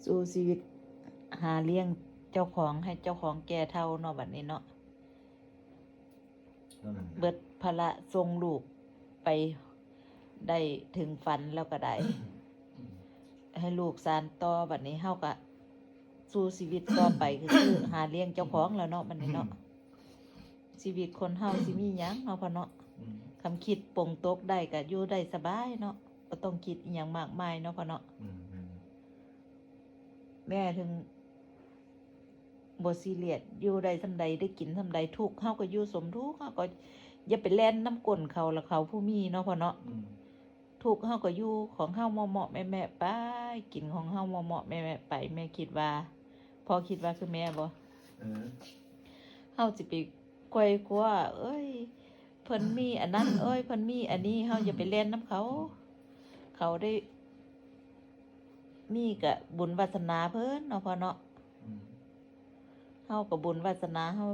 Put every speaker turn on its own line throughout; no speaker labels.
สู้ชีวิตหาเลี้ยงเจ้าของให้เจ้าของแก่เท่าเนาะบัดนี้เนาะเบิดภาระส่งลูกไปได้ถึงฝันแล้วก็ได้ ให้ลูกสานต่อบัดนี้เฮาก็สู้ชีวิตต่อไปคือหาเลี้ยงเจ้าของแล้วเนาะบัดนี้เนาะชีวิตคนเฮาสิมีหยังเนาะพ่อเนาะคำคิดปลงตกได้ก็อยู่ได้สบายเนาะบ่ต้องคิดอีหยังมากมายเนาะพ่อเนาะแม่ถึงบ่ซีเรียสอยู่ได้ซำใดได้กินซำใดทุกข์เฮาก็อยู่สมทุกข์เฮาก็อย่าไปแล่นน้ำก้นเขาละเขาผู้มีเนาะพ่อเนาะทุกข์เฮาก็อยู่ของเฮาเหมาะๆแม่ๆไปกินของเฮาเหมาะๆแม่ๆไปแม่คิดว่าพอคิดว่าคือแม่บ่เฮาสิไปไกวกลัวเอ้ยเพิ่นมีอันนั้นเอ้ยเพิ่นมีอันนี้เฮาอย่าไปเล่นน้ำเขาเขาได้มีก็บุญวาสนาเพิ่นเนาะพ่อเนาะเฮาก็บุญวาสนาเฮา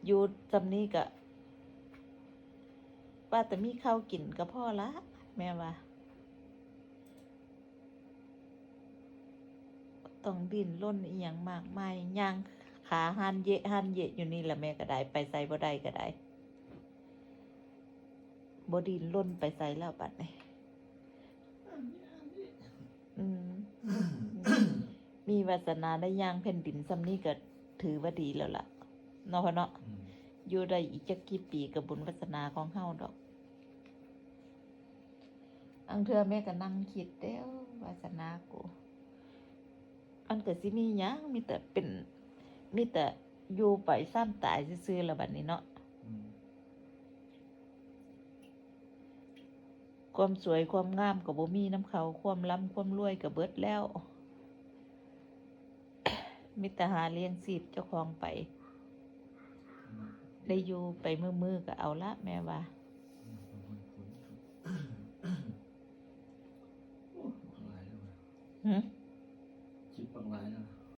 อยู่จำนี้ก็ว่าแต่มีข้าวกินก็พอละแม่ว่าต้องดิ้นรนอีหยังมากมายย่างขาหันเยะอยู่นี่แหละแม่ก็ได้ไปไสบ่ได้ก็ได้บ่ดิ้นรนไปไสแล้วบัดนี้มีวาสนาได้ย่างแผ่นดินซำนี้ก็ถือว่าดีแล้วล่ะเนาะพ่อเนาะอยู่ได้อีกจักกี่ปีกับบุญวาสนาของเฮาดอกอังเทื่อแม่ก็นั่งคิดเด้อวาสนากูมันก็สิมีหยังมีแต่อยู่ไปซ้ำตายซื่อๆแล้วบัดนี้เนาะความสวยความงามก็บ่มีน้ำเขาความร่ำความรวยก็เบิดแล้วมีแต่หาเลี้ยงชีพเจ้าของไปได้อยู่ไปมือๆก็เอาละแม่ว่า
คิดบางรายแล้ว